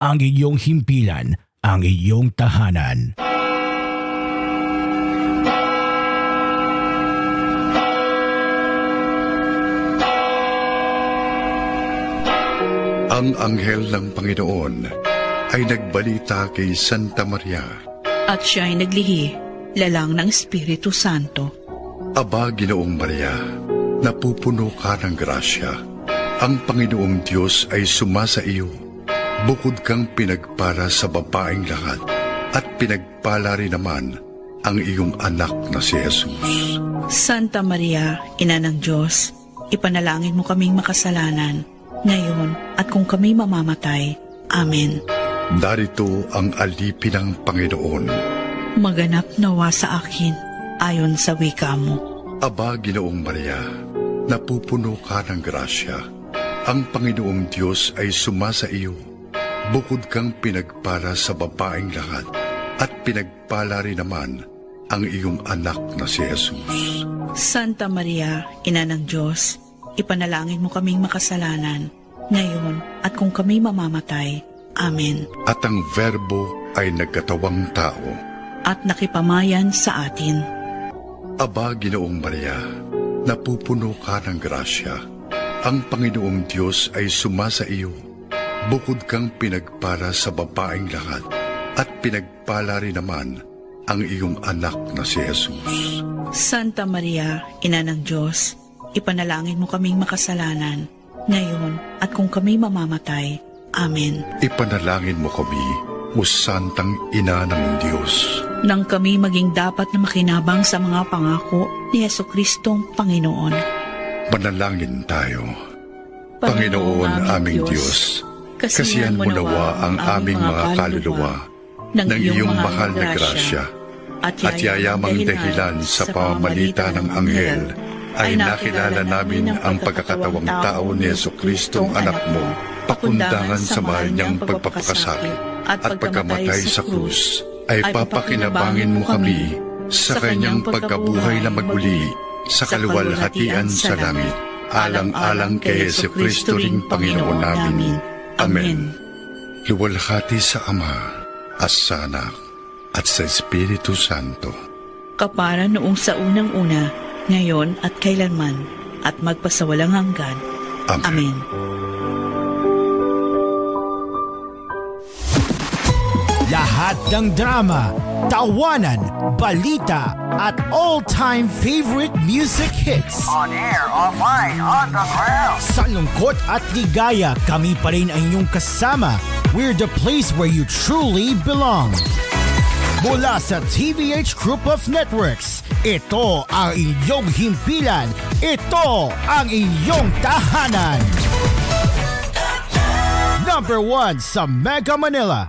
ang iyong himpilan, ang iyong tahanan. Ang anghel ng Panginoon ay nagbalita kay Santa Maria. At siya ay naglihi, lalang ng Espiritu Santo. Aba, Ginoong Maria, napupuno ka ng grasya. Ang Panginoong Diyos ay sumasa iyo. Bukod kang pinagpala sa babaeng lahat, at pinagpala rin naman ang iyong anak na si Jesus. Santa Maria, Ina ng Diyos, ipanalangin mo kaming makasalanan, ngayon at kung kami mamamatay. Amen. Darito ang alipin ng Panginoon. Maganap nawa sa akin, ayon sa wika mo. Aba, Ginoong Maria, napupuno ka ng grasya. Ang Panginoong Diyos ay sumasa iyo. Bukod kang pinagpala sa babaeng lahat, at pinagpala rin naman ang iyong anak na si Jesus. Santa Maria, Ina ng Diyos, ipanalangin mo kaming makasalanan, ngayon at kung kami mamamatay. Amen. At ang Verbo ay nagkatawang tao. At nakipamayan sa atin. Aba, Ginoong Maria, napupuno ka ng grasya. Ang Panginoong Diyos ay sumasa iyo. Bukod kang pinagpala sa babaeng lahat, at pinagpala rin naman ang iyong anak na si Jesus. Santa Maria, Ina ng Diyos, ipanalangin mo kaming makasalanan, ngayon at kung kami mamamatay. Amen. Ipanalangin mo kami, o Santang Ina ng Diyos. Nang kami maging dapat na makinabang sa mga pangako ni Jesucristong Panginoon. Manalangin tayo. Panginoon aming Diyos, kasihan mo nawa ang aming mga kaluluwa ng iyong mahal na grasya, at yayamang dahilan sa pamamalita ng anghel ay nakilala namin ang pagkakatawang tao ni Jesucristong anak mo, pakundangan sa mahal niyang pagpapakasakit at pagkamatay sa krus, ay papakinabangin mo kami sa kanyang pagkabuhay na maguli sa kaluwalhatian sa langit, alang-alang kay Jesucristo ring Panginoon namin. Amen. Luwalhati sa Ama, at sa Anak, at sa Espiritu Santo. Kapara noong sa unang-una, ngayon at kailanman, at magpasawalang hanggan. Amen. Amen. Lahat ng drama, tawanan, balita, at all-time favorite music hits. On air, online, on the ground. Sa lungkot at ligaya, kami pa rin ang inyong kasama. We're the place where you truly belong. Mula sa TVH Group of Networks, ito ang inyong himpilan. Ito ang inyong tahanan. Number 1 sa Mega Manila.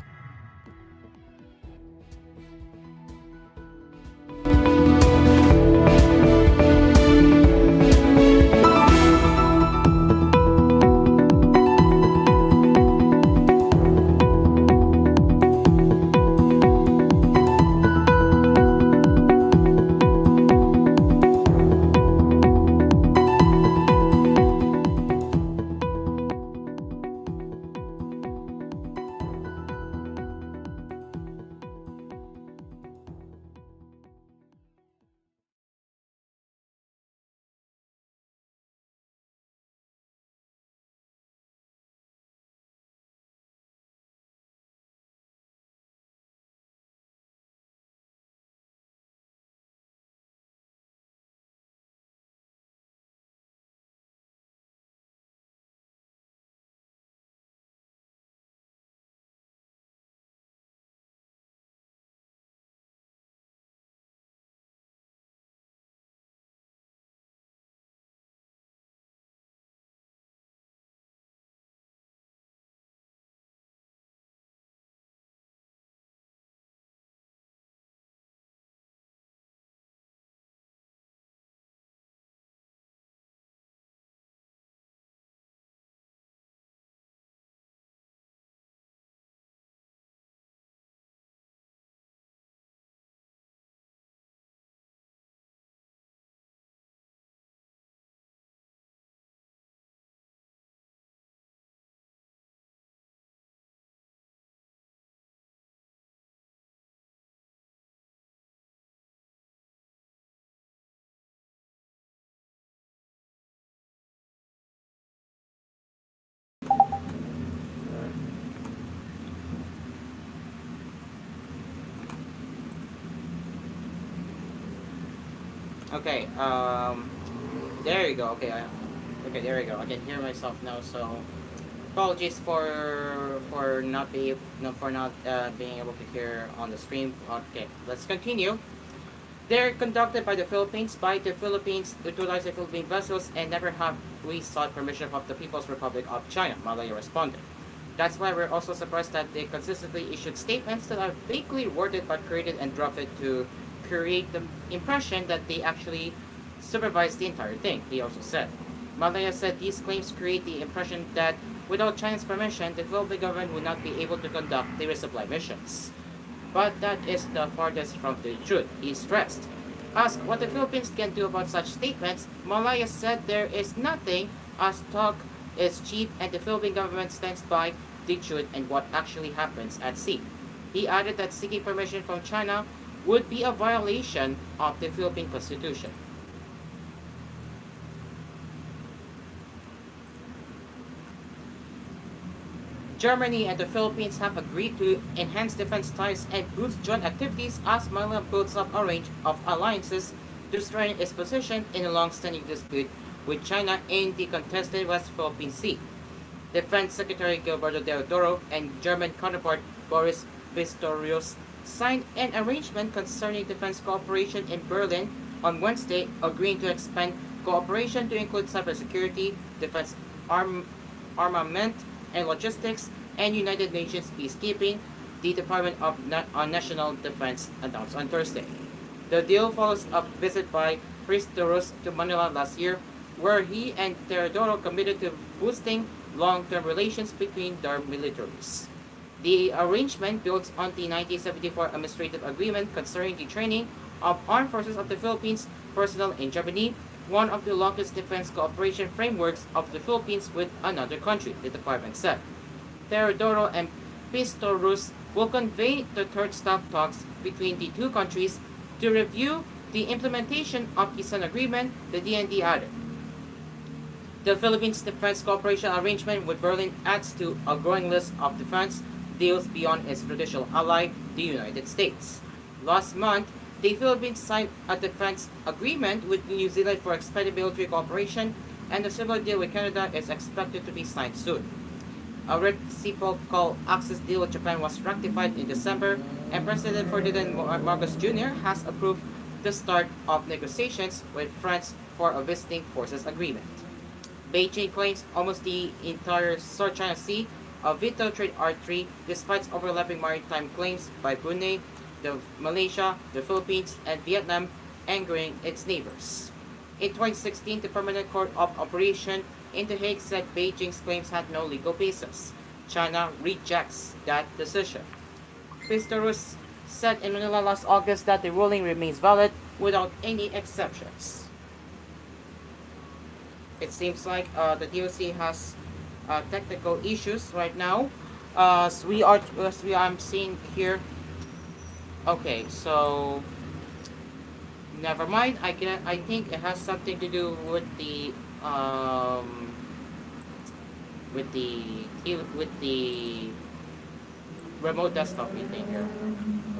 Okay. There you go. Okay. Okay. There you go. I can hear myself now. So apologies for not be no, for not being able to hear on the stream. Okay. Let's continue. They're conducted by the Philippines, utilize the Philippine vessels, and never have we sought permission from the People's Republic of China, Malaya responded. That's why we're also surprised that they consistently issued statements that are vaguely worded but created and drafted to create the impression that they actually supervised the entire thing, he also said. Malaya said these claims create the impression that without China's permission, the Philippine government would not be able to conduct the resupply missions. But that is the farthest from the truth, he stressed. Asked what the Philippines can do about such statements, Malaya said there is nothing, as talk is cheap and the Philippine government stands by the truth and what actually happens at sea. He added that seeking permission from China would be a violation of the Philippine Constitution. Germany and the Philippines have agreed to enhance defense ties and boost joint activities as Manila builds up a range of alliances to strengthen its position in a long-standing dispute with China in the contested West Philippine Sea. Defense Secretary Gilberto Deodoro and German counterpart Boris Pistorius signed an arrangement concerning defense cooperation in Berlin on Wednesday, agreeing to expand cooperation to include cybersecurity, defense armament, and logistics, and United Nations peacekeeping, the Department of National Defense announced on Thursday. The deal follows a visit by Pistorius to Manila last year, where he and Teodoro committed to boosting long-term relations between their militaries. The arrangement builds on the 1974 administrative agreement concerning the training of armed forces of the Philippines personnel in Germany, one of the longest defense cooperation frameworks of the Philippines with another country, the department said. Teodoro and Pistorius will convene the third staff talks between the two countries to review the implementation of the Sun Agreement, the DND added. The Philippines Defense Cooperation Arrangement with Berlin adds to a growing list of defense deals beyond its traditional ally, the United States. Last month, the Philippines signed a defense agreement with New Zealand for expanded military cooperation, and a similar deal with Canada is expected to be signed soon. A reciprocal access deal with Japan was ratified in December, and President Ferdinand Marcos Jr. has approved the start of negotiations with France for a visiting forces agreement. Beijing claims almost the entire South China Sea a vital trade artery despite overlapping maritime claims by Brunei, Malaysia, the Philippines, and Vietnam, angering its neighbors. In 2016, the Permanent Court of Operation in The Hague said Beijing's claims had no legal basis. China rejects that decision. Pistorius said in Manila last August that the ruling remains valid without any exceptions. It seems like the DOC has technical issues right now. As I'm seeing here. Okay, so never mind. I think it has something to do with the remote desktop meeting here.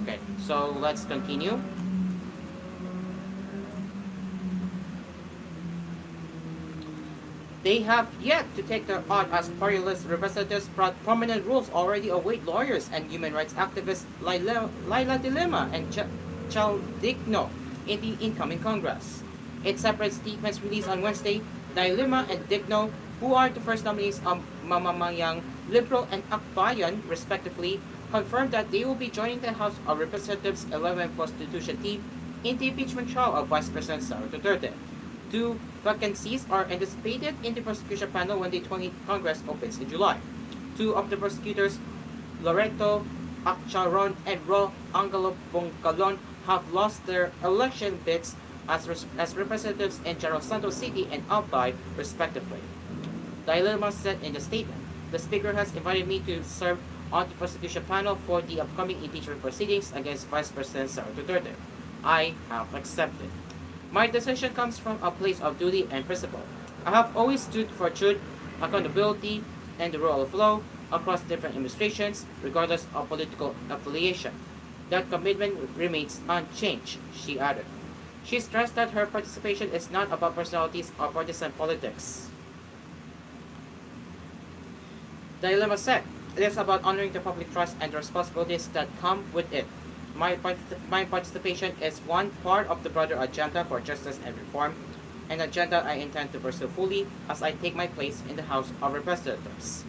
Okay, so let's continue. They have yet to take their oath as party-list representatives. Prominent rules already await lawyers and human rights activists Laila De Lima and Chaldicno in the incoming Congress. In separate statements released on Wednesday, De Lima and Digno, who are the first nominees of Mamamayang Liberal and Akbayan, respectively, confirmed that they will be joining the House of Representatives 11 Constitution team in the impeachment trial of Vice President Sara Duterte. 2 vacancies are anticipated in the prosecution panel when the 20th Congress opens in July. 2 of the prosecutors, Loreto Accharon and Ro Angelo Bongkalon, have lost their election bids as representatives in General Santos City and Albay, respectively. Dilemma said in the statement, "The Speaker has invited me to serve on the prosecution panel for the upcoming impeachment proceedings against Vice President Sara Duterte. I have accepted. My decision comes from a place of duty and principle. I have always stood for truth, accountability, and the rule of law across different administrations, regardless of political affiliation. That commitment remains unchanged," she added. She stressed that her participation is not about personalities or partisan politics. The dilemma said, it is about honoring the public trust and the responsibilities that come with it. My participation is one part of the broader agenda for justice and reform, an agenda I intend to pursue fully as I take my place in the House of Representatives.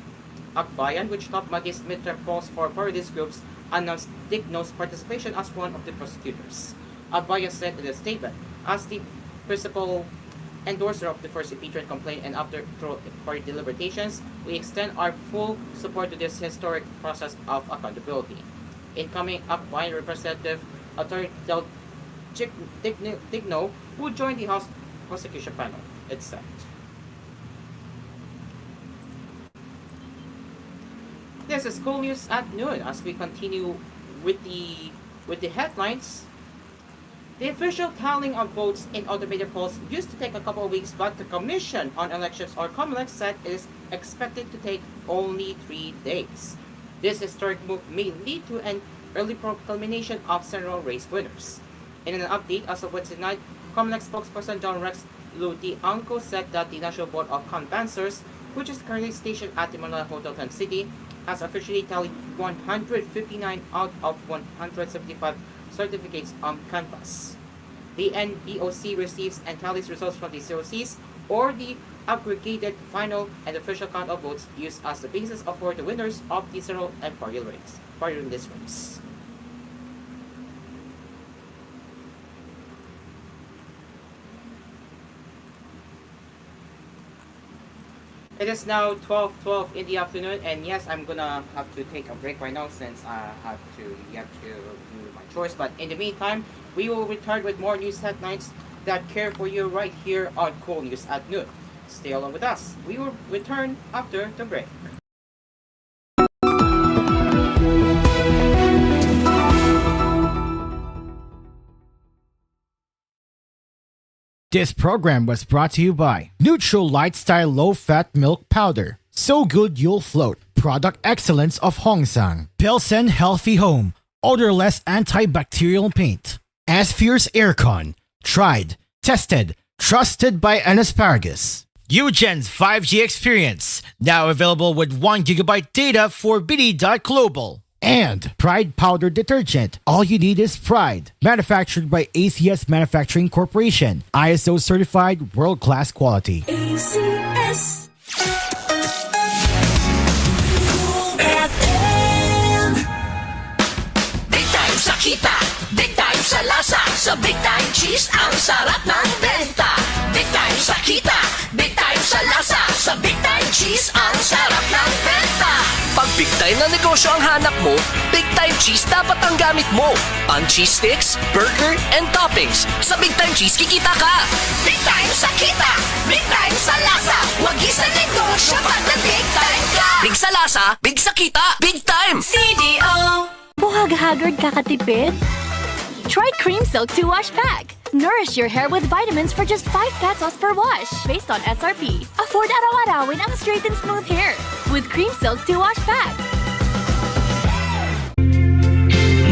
Akbayan, which topped Monday's midterm polls for party-list groups, announced Digno's participation as one of the prosecutors. Akbayan said in a statement, as the principal endorser of the first impeachment complaint and after through party deliberations, we extend our full support to this historic process of accountability. Incoming Akbayan Representative Attorney Del Digno, who joined the House prosecution panel, it said. This is koolNews at noon as we continue with the headlines. The official tallying of votes in automated polls used to take a couple of weeks, but the Commission on Elections, or COMELEC, said it is expected to take only 3 days. This historic move may lead to an early proclamation of several race winners. In an update as of Wednesday night, COMELEC spokesperson John Rex Ludianco said that the National Board of Canvassers, which is currently stationed at the Manila Hotel Tent City, has officially tallied 159 out of 175 certificates on canvas. The NBOC receives and tallies results from the COCs or the aggregated final and official count of votes used as the basis for the winners of the general and party list race. It is now 12:12 in the afternoon, and yes, I'm gonna have to take a break right now since I have to get to do my chores. But in the meantime, we will return with more news headlines that care for you right here on koolNews at noon. Stay along with us. We will return after the break. This program was brought to you by Neutral Light Style Low Fat Milk Powder. So good you'll float. Product excellence of Hongsang. Pilsen Healthy Home. Odorless antibacterial paint. Aspheres Aircon. Tried, tested, trusted by an asparagus. Eugen's 5G experience. Now available with 1 GB data for BD.Global. And Pride Powder Detergent. All you need is Pride. Manufactured by ACS Manufacturing Corporation. ISO certified world-class quality. ACS FM. Big time sa kita, big time sa lasa, sa Big Time Cheese ang sarap ng benta. Big time sa kita, big time sa lasa, sa Big Time Cheese ang sarap ng benta. Pag big time na negosyo ang hanap mo, Big Time Cheese dapat ang gamit mo. Ang cheese sticks, burger, and toppings. Sa Big Time Cheese, kikita ka. Big time sa kita, big time sa lasa. Wag isa negosyo pag na-big time ka. Big sa lasa, big sa kita, big time. CDO. Buhag-haggard kakatipid? Try Cream Silk 2-Wash Pack. Nourish your hair with vitamins for just 5 pesos per wash. Based on SRP. Afford araw-arawin ang straight and smooth hair. With Cream Silk 2-Wash Pack.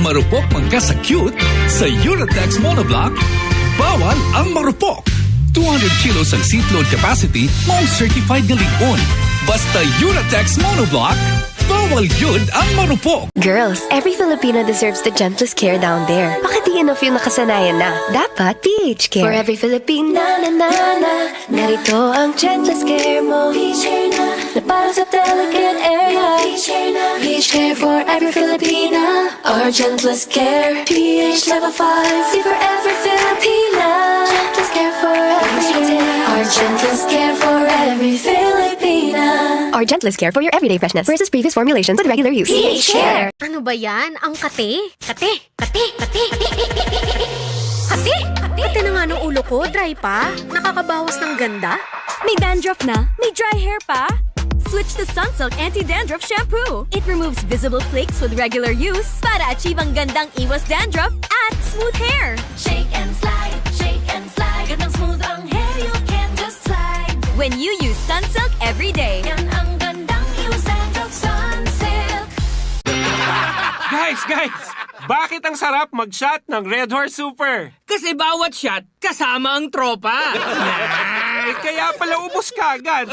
Marupok man ka sa cute, sa Uratex Monoblock, bawal ang marupok. 200 kilos ang seat load capacity, mong certified galingon. Basta Uratex Monoblock, bawal yun ang marupok. Girls, every Filipino deserves the gentlest care down there. Bakit di enough yung nakasanayan na? Dapat PH Care. For every Filipina na narito ang gentlest care mo. PH Care na para sa delicate area. PH Care na. PH Care for every Filipina. Our gentlest care. PH Level 5. See for every Filipina. Gentlest care for every day. Our gentlest care for every Filipina. Our gentlest care for your everyday freshness versus previous formulations with regular use. PH Care. Ano ba yan? Ang kate? Kate? Kate na nga ng ulo ko, dry pa? Nakakabawas ng ganda? May dandruff na? May dry hair pa? Switch to Sunsilk Anti-Dandruff Shampoo. It removes visible flakes with regular use para achieve ang gandang iwas dandruff at smooth hair. Shake and slide, gandang smooth ang hair, you can just slide. When you use Sunsilk every day. Yan ang gandang iwas dandruff, Sunsilk. Guys! Bakit ang sarap mag-shot ng Red Horse Super? Kasi bawat shot, kasama ang tropa. Ay, kaya pala ubos ka agad.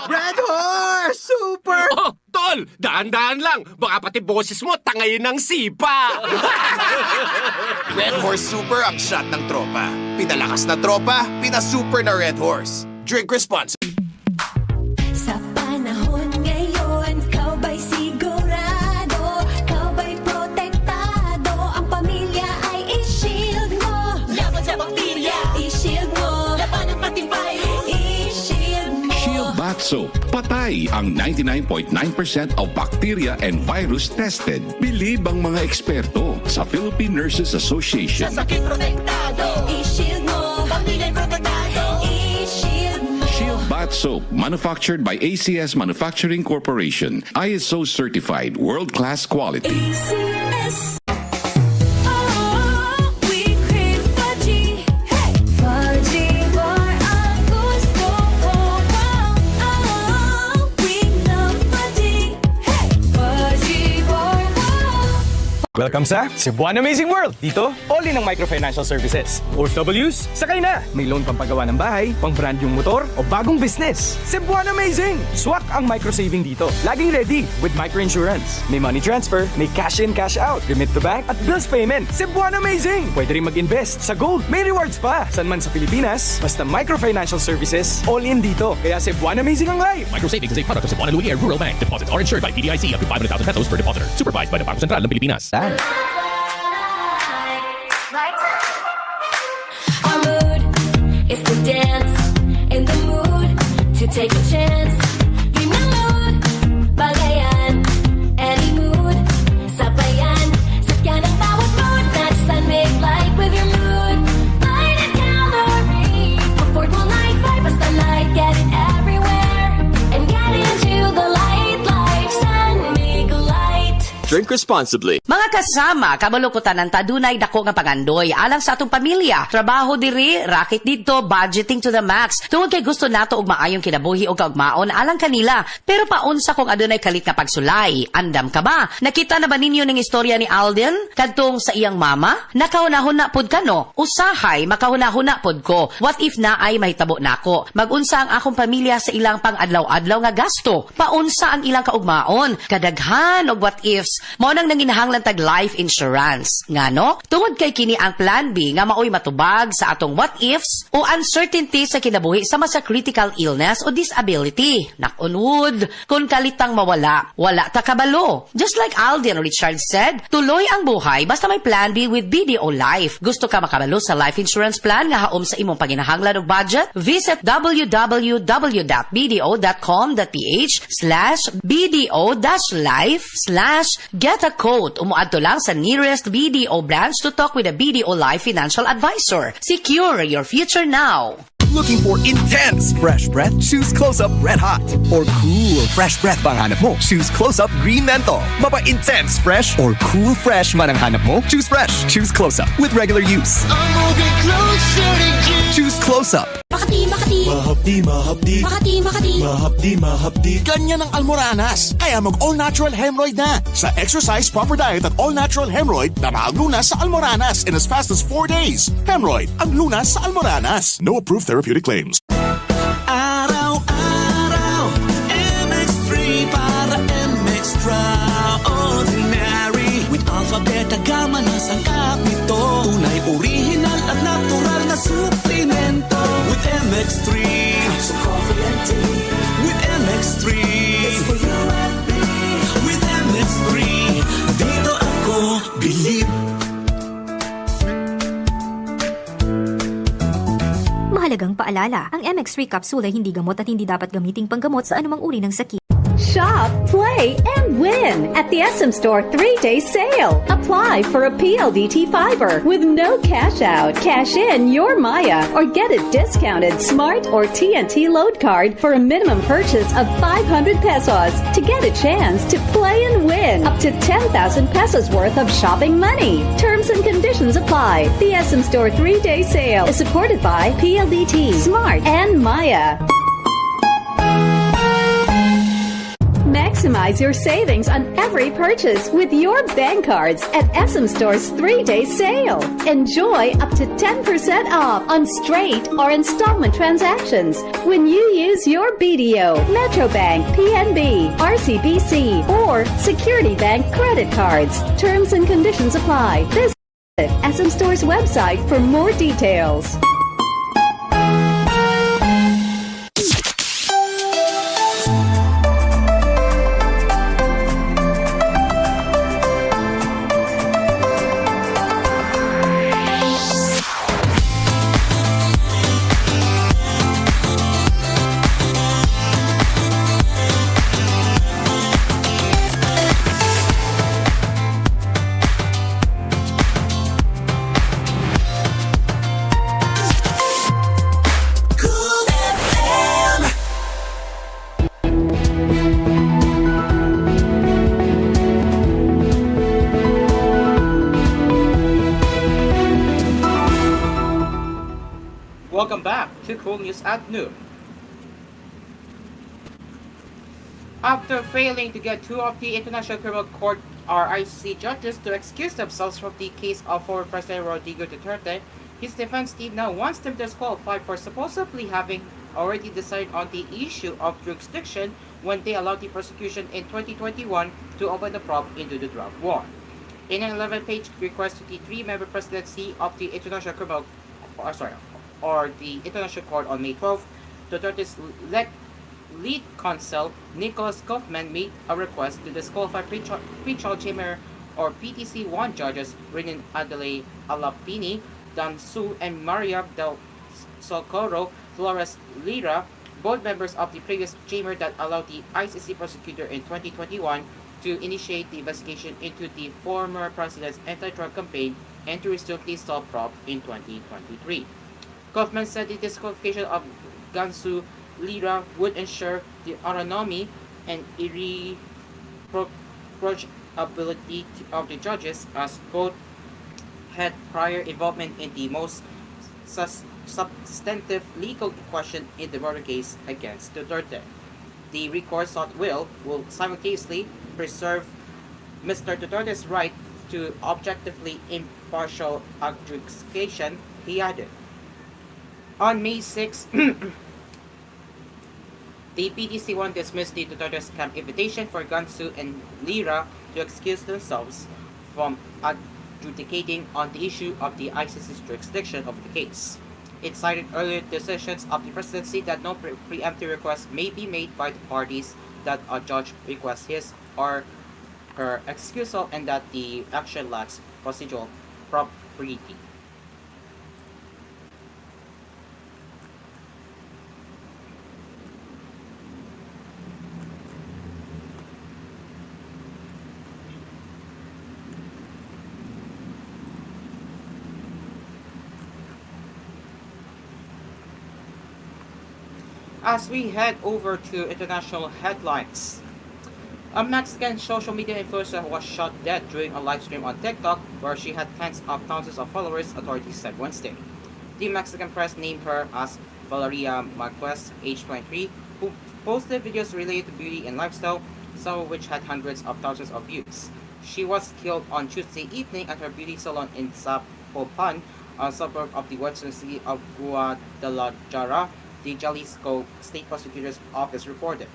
Red Horse Super! Oh, tol! Daan-daan lang. Baka pati boses mo tangayin ng sipa. Red Horse Super ang shot ng tropa. Pinalakas na tropa, pinasuper na Red Horse. Drink responsibly. Sa panahon ngayon, kau ba'y sigurado? Kau ba'y protektado? Ang pamilya ay i-shield mo. Laban sa bakterya, i-shield mo. Laban ng pating virus, i-shield mo. Shield Bath Soap. Patay ang 99.9% of bacteria and virus tested. Believe ang mga eksperto sa Philippine Nurses Association. Sa sakit protektado, i-shield mo. Pamilya'y protektado, i-shield mo. Shield Bath Soap, manufactured by ACS Manufacturing Corporation. ISO certified, world-class quality. ACS. Oh, we crave fudgy. Hey! Fudgy bar ang gusto ko. Oh, we love fudgy. Hey! Fudgy bar. Welcome sa Cebuano Amazing World! Dito, all-in ang microfinancial services. OFWs, sakay na! May loan pampagawa ng bahay, pang-brand yung motor, o bagong business. Cebuano Amazing! Swak ang microsaving dito. Laging ready with microinsurance. May money transfer, may cash in, cash out, remit to bank, at bills payment. Cebuano Amazing! Pwede rin mag-invest sa gold. May rewards pa! San man sa Pilipinas, basta microfinancial services, all-in dito. Kaya Cebuano Amazing ang life! Microsavings is a product of Cebuano Lumiere Rural Bank. Deposits are insured by PDIC up to 500,000 pesos per depositor. Supervised by the Bangko Sentral ng Pilipinas. Our mood is to dance, in the mood to take a chance. Give me mood, bagayan, any mood, sabayan. Sakyan ang bawat mood, match and make life with your mood. Light and calorie, affordable night vibe, basta light, get it everywhere. And get into the light life, sun make light. Drink responsibly. Mga kasama, kabalukutan ng tadunay dako nga pangandoy alang sa atong pamilya. Trabaho diri, racket dito, budgeting to the max. Tungod kay gusto nato og maayong kinabuhi og kaugmaon alang kanila. Pero paunsa kung adunay kalit nga pagsulay? Andam ka ba? Nakita na ba ninyo ning istorya ni Alden kadtong sa iyang mama? Nakahunahuna pod kano? Usahay makahunahuna pod ko. What if na ay mahitabo nako? Magunsa ang akong pamilya sa ilang pang-adlaw-adlaw nga gasto? Paunsa ang ilang kaugmaon? Kadaghan og what ifs. Mao nang nanginahanglan tag life insurance. Ngano? Tungod kay kini ang plan B nga maoy matubag sa atong what ifs o uncertainty sa kinabuhi sama sa critical illness o disability. Knock on wood, kung kalitang mawala, wala ta kabalo. Just like Alden Richard said, tuloy ang buhay basta may plan B with BDO Life. Gusto ka makabalo sa life insurance plan nga haom sa imong panginahanglan og budget? Visit www.bdo.com.ph/BDO-life/get a quote. Umuadto lang sa nearest BDO branch to talk with a BDO Life financial advisor. Secure your future now. Looking for intense fresh breath? Choose Close-Up Red Hot. Or cool fresh breath bang hanap mo? Choose Close-Up Green Menthol. Mapa-intense fresh or cool fresh man ang hanap mo? Choose fresh. Choose Close-Up with regular use. I'm moving closer to you. Choose Close-Up. Makati, Makati. Mahapdi, mahapdi. Makati, Makati. Mahapdi, mahapdi. Ganyan ang Almoranas. Kaya mag all-natural hemorrhoid na. Sa exercise, proper diet at all-natural hemorrhoid na maaglunas sa Almoranas in as fast as 4 days. Hemorrhoid, ang lunas sa Almoranas. No approved therapeutic claims. Araw-araw, MX3 para MX-Traordinary. With alpha, beta, gamma na sangkap nito. Tunay, original at natural na suplemento. With MX3, so coffee and tea. With MX3, it's for you and me. With MX3, dito ako believe. Mahalagang paalala, ang MX3 capsule ay hindi gamot at hindi dapat gamiting panggamot sa anumang uri ng sakit. Shop, play, and win at the SM Store 3-day sale. Apply for a PLDT fiber with no cash out. Cash in your Maya or get a discounted Smart or TNT load card for a minimum purchase of 500 pesos to get a chance to play and win up to 10,000 pesos worth of shopping money. Terms and conditions apply. The SM Store 3-day sale is supported by PLDT, Smart, and Maya. Maximize your savings on every purchase with your bank cards at SM Store's 3-day sale. Enjoy up to 10% off on straight or installment transactions when you use your BDO, Metrobank, PNB, RCBC, or Security Bank credit cards. Terms and conditions apply. Visit SM Store's website for more details. Welcome back to koolNews at noon. After failing to get two of the International Criminal Court or ICC judges to excuse themselves from the case of former President Rodrigo Duterte, his defense team now wants them disqualified for supposedly having already decided on the issue of jurisdiction when they allowed the prosecution in 2021 to open the probe into the drug war. In an 11-page request to the three-member presidency of the International Criminal or the International Court on May 12th, Duterte's lead counsel Nicholas Kaufman made a request to disqualify pre-trial chamber or PTC-1 judges Renan Adelaide Alapini, Dan Su, and Maria del Socorro Flores Lira, both members of the previous chamber that allowed the ICC prosecutor in 2021 to initiate the investigation into the former president's anti-drug campaign and to recently stop probe in 2023. Kaufman said the disqualification of Gansu Lira would ensure the autonomy and irreproachability of the judges, as both had prior involvement in the most substantive legal question in the murder case against Duterte. The recourse sought will simultaneously preserve Mr. Duterte's right to objectively impartial adjudication, he added. On May 6, the PTC-1 dismissed the Duterte's camp invitation for Gansu and Lira to excuse themselves from adjudicating on the issue of the ICC's jurisdiction of the case. It cited earlier decisions of the presidency that no preemptive request may be made by the parties that a judge requests his or her excusal and that the action lacks procedural propriety. As we head over to international headlines, a Mexican social media influencer was shot dead during a live stream on TikTok where she had tens of thousands of followers, authorities said Wednesday. The Mexican press named her as Valeria Marquez, age 23, who posted videos related to beauty and lifestyle, some of which had hundreds of thousands of views. She was killed on Tuesday evening at her beauty salon in Zapopan, a suburb of the western city of Guadalajara, the Jalisco State Prosecutor's Office reported.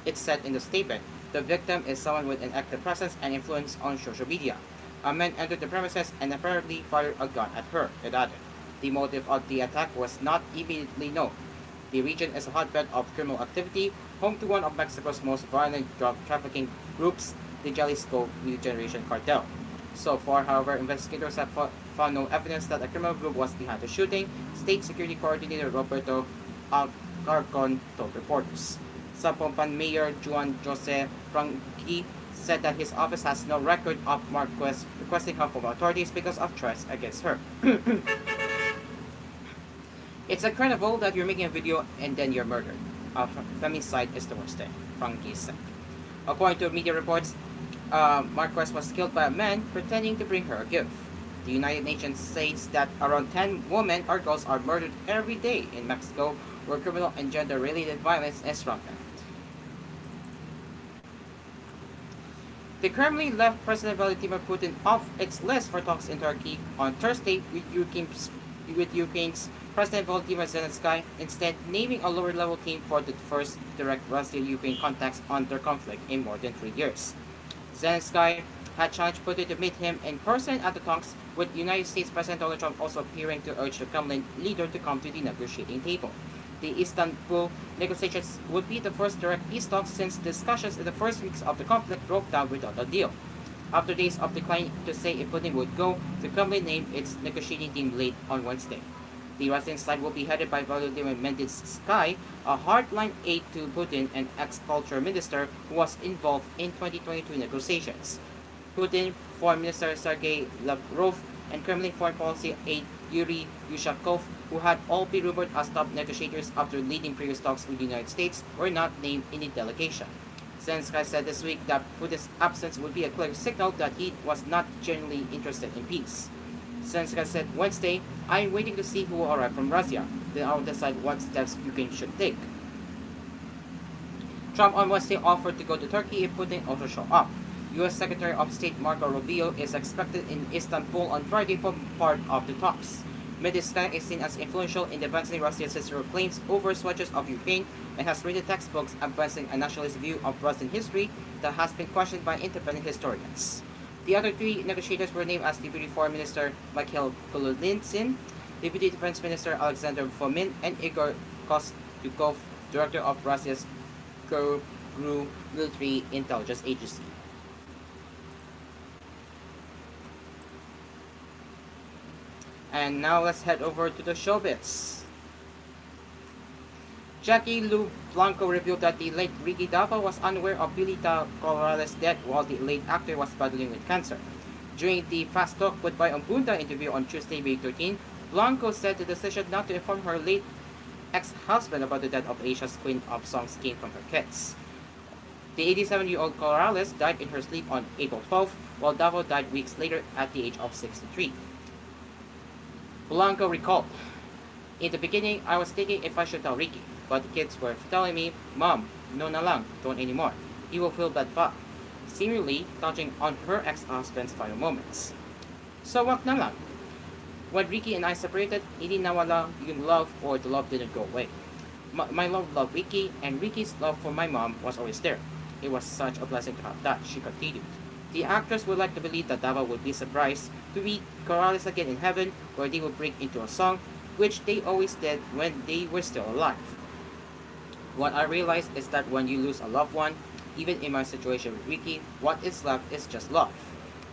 It said in the statement, the victim is someone with an active presence and influence on social media. A man entered the premises and apparently fired a gun at her, it added. The motive of the attack was not immediately known. The region is a hotbed of criminal activity, home to one of Mexico's most violent drug trafficking groups, the Jalisco New Generation Cartel. So far, however, investigators have found no evidence that a criminal group was behind the shooting, State Security Coordinator Roberto Alcarcon told reporters. Zapopan Mayor Juan Jose Franqui said that his office has no record of Marquez requesting help from authorities because of threats against her. It's incredible that you're making a video and then you're murdered. Femicide is the worst thing, Franqui said. According to media reports, Marquez was killed by a man pretending to bring her a gift. The United Nations says that around 10 women or girls are murdered every day in Mexico, where criminal and gender-related violence is rampant. The Kremlin left President Vladimir Putin off its list for talks in Turkey on Thursday with Ukraine's President Volodymyr Zelensky, instead naming a lower-level team for the first direct Russia-Ukraine contacts on their conflict in more than 3 years. Zelensky had challenged Putin to meet him in person at the talks, with United States President Donald Trump also appearing to urge the Kremlin leader to come to the negotiating table. The Istanbul negotiations would be the first direct peace talks since discussions in the first weeks of the conflict broke down without a deal. After days of declining to say if Putin would go, the Kremlin named its negotiating team late on Wednesday. The Russian side will be headed by Volodymyr Zelensky, a hardline aide to Putin and ex-culture minister who was involved in 2022 negotiations. Putin, Foreign Minister Sergei Lavrov, and Kremlin Foreign Policy aide Yuri Yushakov, who had all been rumored as top negotiators after leading previous talks with the United States, were not named in the delegation. Zelensky said this week that Putin's absence would be a clear signal that he was not genuinely interested in peace. Zelensky said Wednesday, "I am waiting to see who will arrive from Russia. Then I will decide what steps Ukraine should take." Trump on Wednesday offered to go to Turkey if Putin also showed up. U.S. Secretary of State Marco Rubio is expected in Istanbul on Friday for part of the talks. Zelensky is seen as influential in advancing Russia's historical claims over swatches of Ukraine and has written textbooks advancing a nationalist view of Russian history that has been questioned by independent historians. The other three negotiators were named as Deputy Foreign Minister Mikhail Kolyazin, Deputy Defense Minister Alexander Fomin, and Igor Kostyukov, Director of Russia's GRU Military Intelligence Agency. And now let's head over to the showbiz. Jackie Lou Blanco revealed that the late Ricky Davao was unaware of Pilita Corrales' death while the late actor was battling with cancer. During the Fast Talk with Bay Bunda interview on Tuesday, May 13, Blanco said the decision not to inform her late ex-husband about the death of Asia's Queen of Songs came from her kids. The 87-year-old Corrales died in her sleep on April 12, while Davao died weeks later at the age of 63. Blanco recalled, "In the beginning, I was thinking if I should tell Ricky, but the kids were telling me, 'Mom, no na lang, don't anymore. He will feel bad pa,' seemingly touching on her ex-husband's final moments. So wag na lang. When Ricky and I separated, hindi nawala yung love or the love didn't go away. My love loved Ricky, and Ricky's love for my mom was always there. It was such a blessing to have that," she continued. The actress would like to believe that Davao would be surprised to meet Corrales again in heaven, where they would break into a song, which they always did when they were still alive. "What I realized is that when you lose a loved one, even in my situation with Ricky, what is left is just love.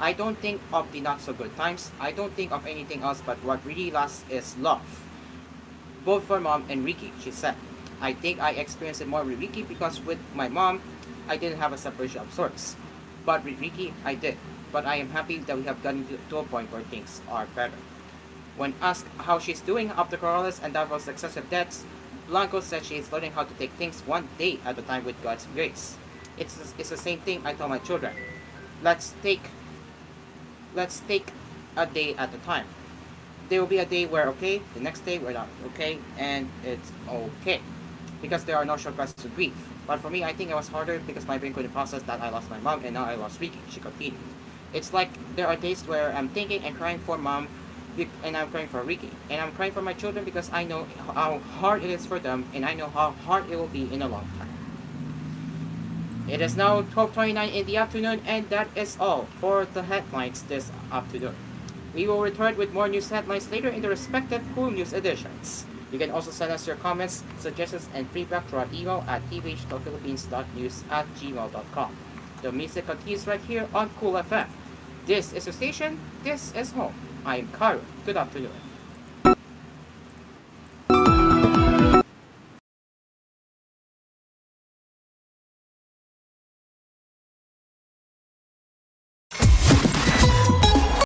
I don't think of the not so good times, I don't think of anything else, but what really lasts is love. Both for mom and Ricky," she said. "I think I experienced it more with Ricky because with my mom, I didn't have a separation of sorts. But with Ricky, I did. But I am happy that we have gotten to a point where things are better." When asked how she's doing after Corrales and Davao's successive deaths, Blanco said she is learning how to take things one day at a time with God's grace. It's the same thing I tell my children. Let's take a day at a time. There will be a day we're okay, the next day we're not okay, and it's okay. Because there are no shortcuts to grief. But for me, I think it was harder because my brain couldn't process that I lost my mom and now I lost Ricky," she continued. "It's like there are days where I'm thinking and crying for mom and I'm crying for Ricky. And I'm crying for my children because I know how hard it is for them and I know how hard it will be in a long time." It is now 12:29 in the afternoon, and that is all for the headlines this afternoon. We will return with more news headlines later in the respective koolNews editions. You can also send us your comments, suggestions, and feedback to our email at tvh.philippines.news@gmail.com. The music continues right here on Kool FM. This is the station, this is home. I am Karo. Good afternoon.